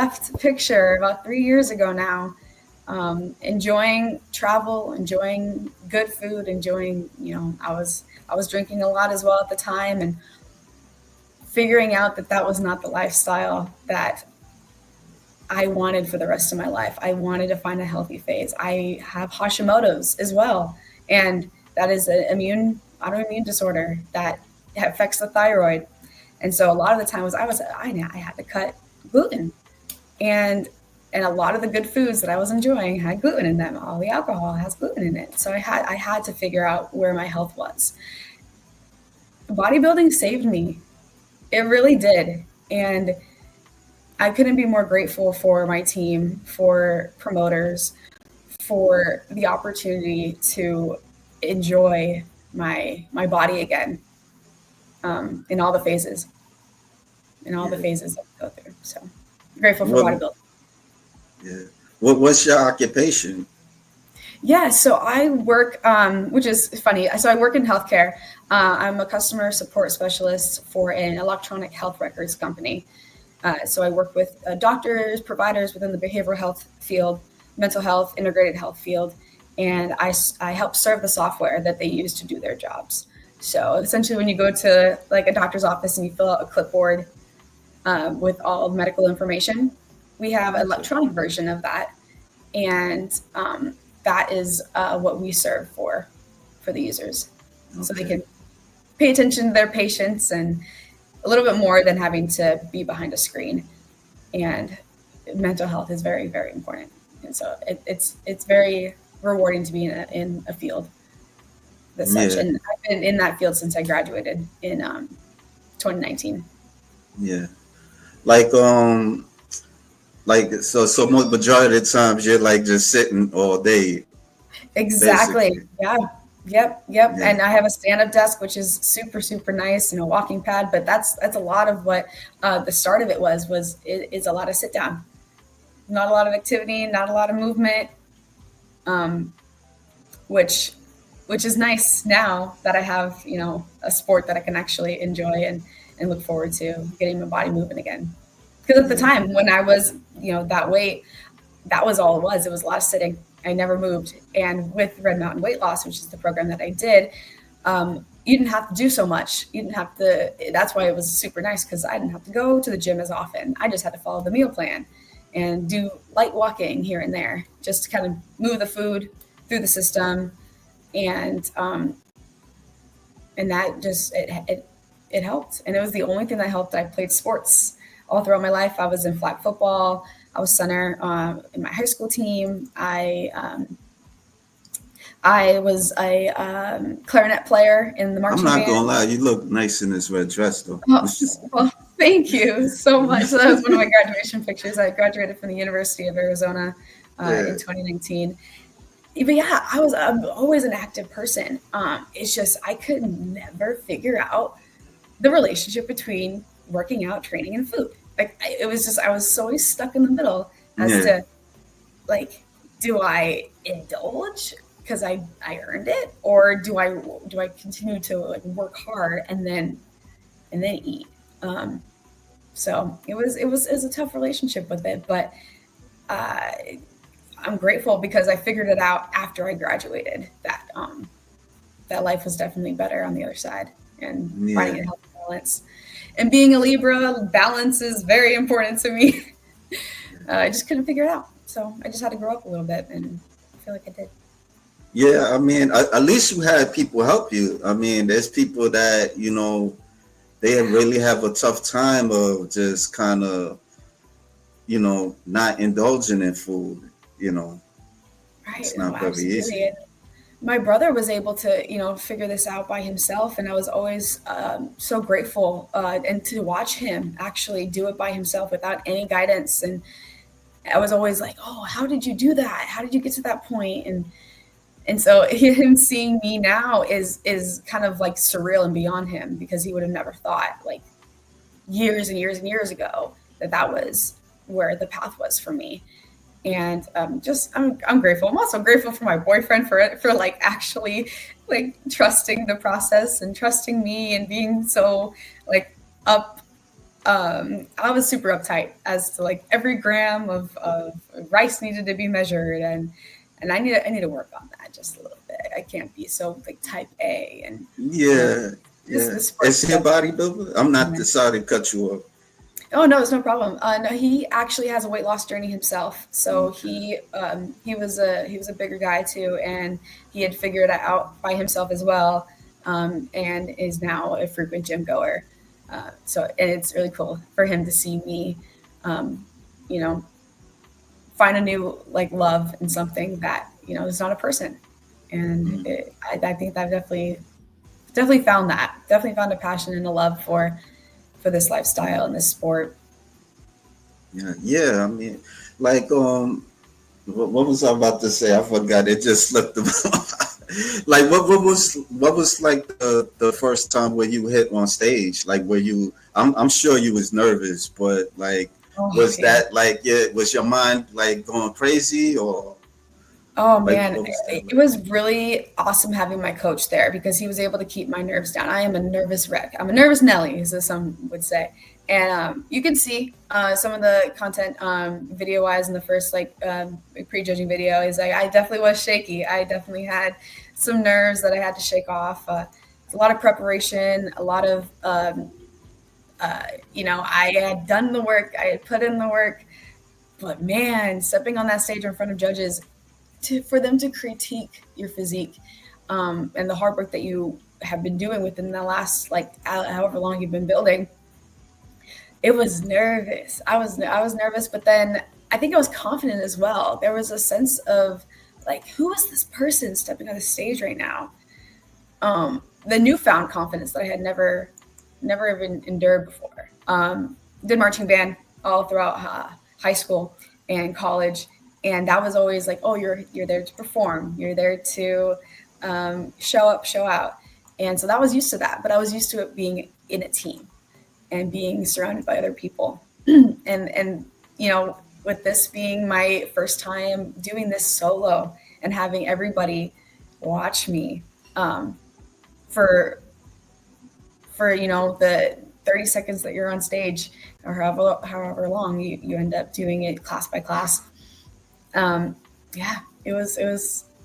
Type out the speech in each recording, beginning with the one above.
left picture about 3 years ago now, enjoying travel, enjoying good food, enjoying, I was drinking a lot as well at the time, and figuring out that that was not the lifestyle that I wanted for the rest of my life. I wanted to find a healthy phase. I have Hashimoto's as well, and that is an autoimmune disorder that affects the thyroid. And so a lot of the time I had to cut gluten, and a lot of the good foods that I was enjoying had gluten in them. All the alcohol has gluten in it. So I had to figure out where my health was. Bodybuilding saved me. It really did. And I couldn't be more grateful for my team, for promoters, for the opportunity to enjoy my body again, in all the phases, that we go through. So grateful for bodybuilding. Yeah. What's your occupation? Yeah, so I work, which is funny. So I work in healthcare. I'm a customer support specialist for an electronic health records company. So I work with doctors, providers within the behavioral health field, mental health, integrated health field, and I help serve the software that they use to do their jobs. So essentially, when you go to like a doctor's office and you fill out a clipboard with all medical information, we have an electronic version of that, and that is what we serve for the users, so they can pay attention to their patients and a little bit more than having to be behind a screen. And mental health is very, very important, and so it's very rewarding to be in a field that's such. And I've been in that field since I graduated in 2019. Yeah, like so much majority of the times you're like just sitting all day. Exactly. Basically. Yeah. Yep. Yeah. And I have a stand-up desk, which is super, super nice, and a walking pad. But that's a lot of what the start of it is a lot of sit down, not a lot of activity, not a lot of movement, which is nice now that I have a sport that I can actually enjoy and look forward to getting my body moving again. Because at the time when I was that weight, that was all it was. It was a lot of sitting. I never moved. And with Red Mountain Weight Loss, which is the program that I did, you didn't have to do so much. You didn't have to. That's why it was super nice, because I didn't have to go to the gym as often. I just had to follow the meal plan and do light walking here and there, just to kind of move the food through the system. And that just, it helped. And it was the only thing that helped. I played sports all throughout my life. I was in flag football. I was center in my high school team. I was a clarinet player in the marching band. I'm not gonna lie, you look nice in this red dress, though. Well, thank you so much. So that was one of my graduation pictures. I graduated from the University of Arizona in 2019. But yeah, I'm always an active person. It's just I could never figure out the relationship between working out, training, and food. Like it was just, I was always stuck in the middle as to, like, do I indulge because I earned it, or do I continue to like work hard and then eat? So it was a tough relationship with it, but I'm grateful because I figured it out after I graduated, that life was definitely better on the other side, and finding a healthy balance. And being a Libra, balance is very important to me. I just couldn't figure it out. So I just had to grow up a little bit, and I feel like I did. Yeah, I mean, at least you had people help you. I mean, there's people that, they really have a tough time of just kind of, not indulging in food, Right. It's not very easy. My brother was able to, figure this out by himself. And I was always so grateful and to watch him actually do it by himself without any guidance. And I was always like, oh, how did you do that? How did you get to that point? And so him seeing me now is kind of like surreal and beyond him, because he would have never thought, like, years and years and years ago that was where the path was for me. And I'm grateful. I'm also grateful for my boyfriend for like actually like trusting the process and trusting me and being so like up I was super uptight as to like every gram of rice needed to be measured, and I need to work on that just a little bit. I can't be so like type A and Yeah, this yeah. this sport Is he a stuff. bodybuilder? I'm not sorry to cut you off. Oh no, it's no problem. No, he actually has a weight loss journey himself. So Okay. he was a bigger guy too, and he had figured it out by himself as well, and is now a frequent gym goer. So and it's really cool for him to see me, um, you know, find a new like love in something that is not a person, and Mm. I think that I've definitely found that definitely found a passion and a love for this lifestyle and this sport. Yeah, yeah. I mean, like, what was I about to say? I forgot. It just slipped. Like, what was like the first time where you hit on stage? Like, where you? I'm sure you was nervous, but like, Oh was yeah. that like, yeah? Was your mind like going crazy, or Oh like man, what was that it like? was really awesome having my coach there because he was able to keep my nerves down. I am a nervous wreck. I'm a nervous Nelly, as some would say. And you can see some of the content video wise in the first like prejudging video is like I definitely was shaky. I definitely had some nerves that I had to shake off. It's a lot of preparation, a lot of I had done the work, I had put in the work, but man, stepping on that stage in front of judges for them to critique your physique and the hard work that you have been doing within the last like however long you've been building. It was nervous. I was nervous, but then I think I was confident as well. There was a sense of like, who is this person stepping on the stage right now? The newfound confidence that I had never even endured before. Did marching band all throughout high school and college, and that was always like, oh, you're there to perform, you're there to show up, show out, and so that was used to that. But I was used to it being in a team and being surrounded by other people, and with this being my first time doing this solo and having everybody watch me um, for the 30 seconds that you're on stage or however long you end up doing it class by class. um yeah, it was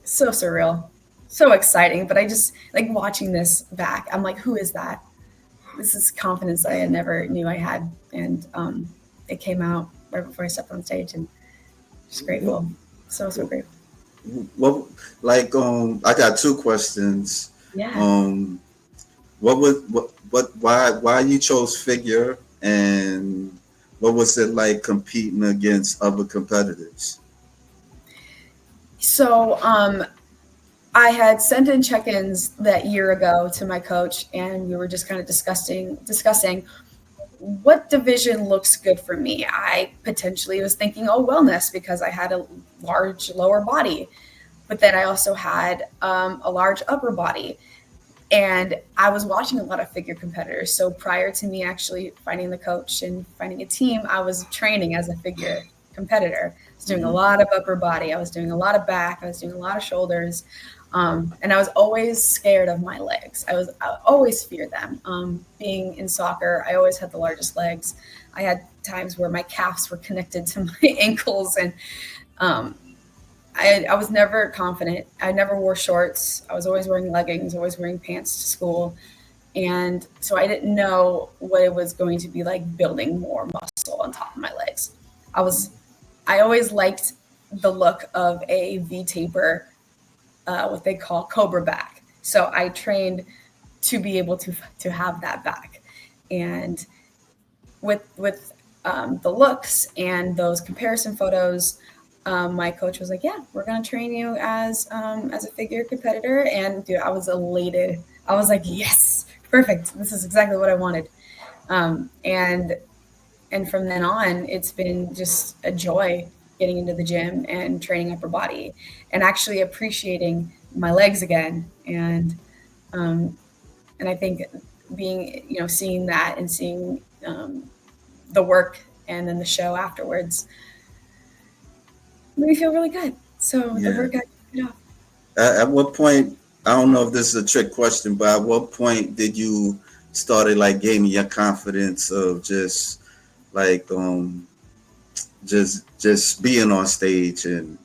so surreal, so exciting, but I just like watching this back. I'm like, who is that? This is confidence I had never knew I had, and it came out right before I stepped on stage, and just What, grateful, so grateful. what like I got two questions. Yeah. Um, what why you chose figure, and what was it like competing against other competitors? So I had sent in check-ins that year ago to my coach, and we were just kind of discussing what division looks good for me. I potentially was thinking, oh, wellness, because I had a large lower body, but then I also had a large upper body, and I was watching a lot of figure competitors. So prior to me actually finding the coach and finding a team, I was training as a figure competitor. I was doing a Mhm. lot of upper body. I was doing a lot of back. I was doing a lot of shoulders. And I was always scared of my legs. I always feared them. Being in soccer, I always had the largest legs. I had times where my calves were connected to my ankles, and um, I was never confident. I never wore shorts. I was always wearing leggings, always wearing pants to school. And so I didn't know what it was going to be like building more muscle on top of my legs. I was, I always liked the look of a V taper, what they call cobra back. So I trained to be able to have that back. And with the looks and those comparison photos, my coach was like, "Yeah, we're gonna train you as a figure competitor." And dude, I was elated. I was like, "Yes, perfect. This is exactly what I wanted." Um, and and from then on, it's been just a joy getting into the gym and training upper body, and actually appreciating my legs again. Um, and I think being seeing that and seeing the work and then the show afterwards made me feel really good. So the Yeah. workout paid off. At what point? I don't know if this is a trick question, but at what point did you started like gaining your confidence of just like just being on stage, and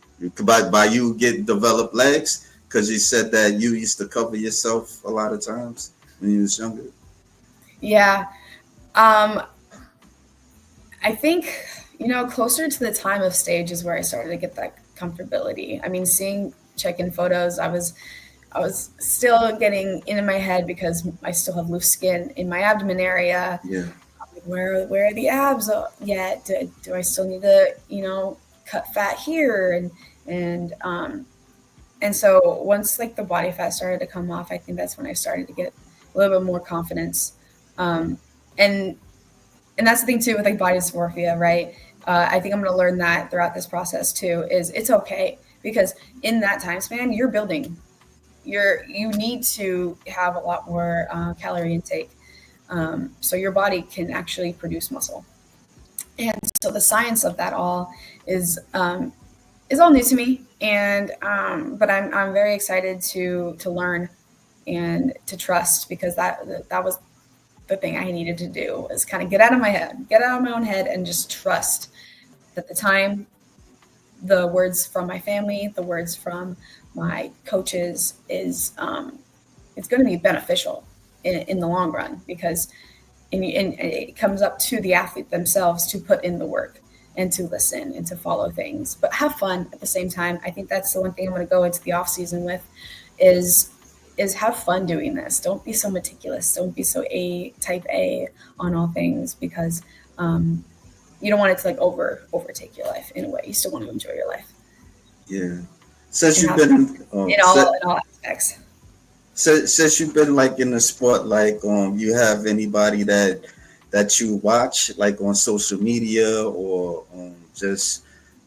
by you getting developed legs, because you said that you used to cover yourself a lot of times when you was younger. Yeah. Um, I think, closer to the time of stage is where I started to get that comfortability. I mean, seeing check-in photos, I was still getting in my head because I still have loose skin in my abdomen area. Yeah, Like, where are the abs yet? Do I still need to, cut fat here? And so once like the body fat started to come off, I think that's when I started to get a little bit more confidence. Um, and and that's the thing too with like body dysmorphia, right? I think I'm going to learn that throughout this process too. Is it's okay because in that time span you're building. You need to have a lot more calorie intake, so your body can actually produce muscle. And so the science of that all is all new to me, and but I'm very excited to learn and to trust because that was the thing I needed to do is kind of get out of my head, get out of my own head, and just trust that the time, the words from my family, the words from my coaches is it's going to be beneficial in the long run because and it comes up to the athlete themselves to put in the work and to listen and to follow things, but have fun at the same time. I think that's the one thing I'm going to go into the off season with is have fun doing this. Don't be so meticulous. Don't be so type A on all things because you don't want it to like overtake your life in a way. You still want to enjoy your life. yeah. Since And you've have been fun in all aspects. since you've been like in the sport, like you have anybody that you watch like on social media or just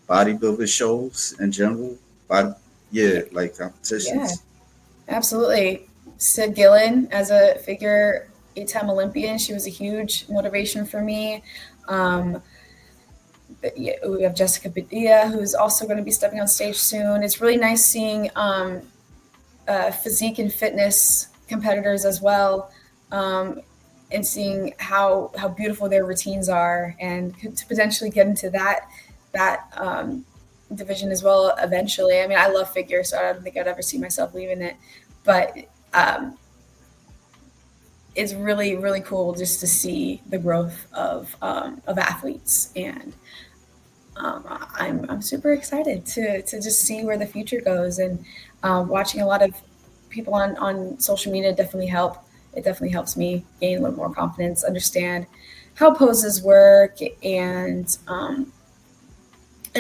bodybuilder shows in general? Body, yeah, like Yeah, competitions. absolutely. Sid Gillen as a figure 8-time Olympian, she was a huge motivation for me. Um, but yeah, we have Jessica Padilla, who's also going to be stepping on stage soon. It's really nice seeing physique and fitness competitors as well, um, and seeing how beautiful their routines are, and to potentially get into that division as well eventually. I mean, I love figure, so I don't think I'd ever see myself leaving it, but um, it's really really cool just to see the growth of athletes, and I'm super excited to just see where the future goes, and watching a lot of people on social media definitely help. It definitely helps me gain a little more confidence, understand how poses work, and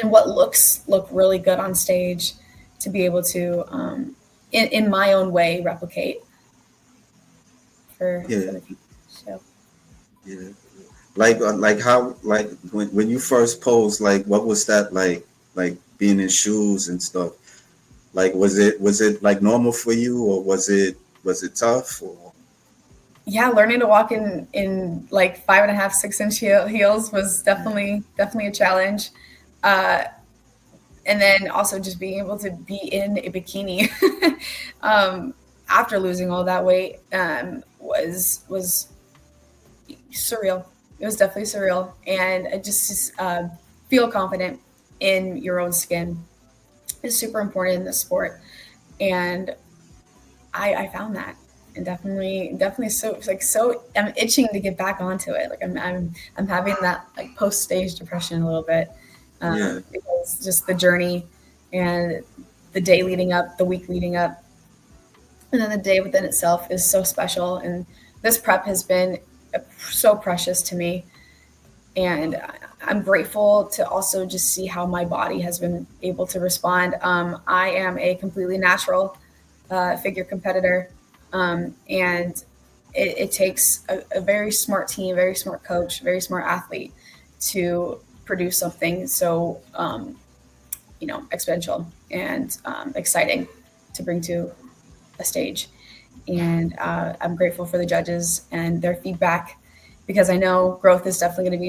what look really good on stage to be able to in my own way replicate for Yeah, the future. So yeah. Like how like when you first posed, like what was that like being in shoes and stuff? Like was it like normal for you, or was it tough? Or yeah, learning to walk in like 5.5, 6 inch heels was definitely a challenge. Uh, and then also just being able to be in a bikini um, after losing all that weight was surreal. It was definitely surreal, and I just feel confident in your own skin is super important in this sport, and I found that, and definitely so like so I'm itching to get back onto it. Like I'm having that like post stage depression a little bit yeah, because just the journey and the day leading up, the week leading up, and then the day within itself is so special. And this prep has been so precious to me, and I'm grateful to also just see how my body has been able to respond. I am a completely natural figure competitor, and it takes a very smart team, very smart coach, very smart athlete to produce something so exponential and exciting to bring to a stage. And I'm grateful for the judges and their feedback because I know growth is definitely going to be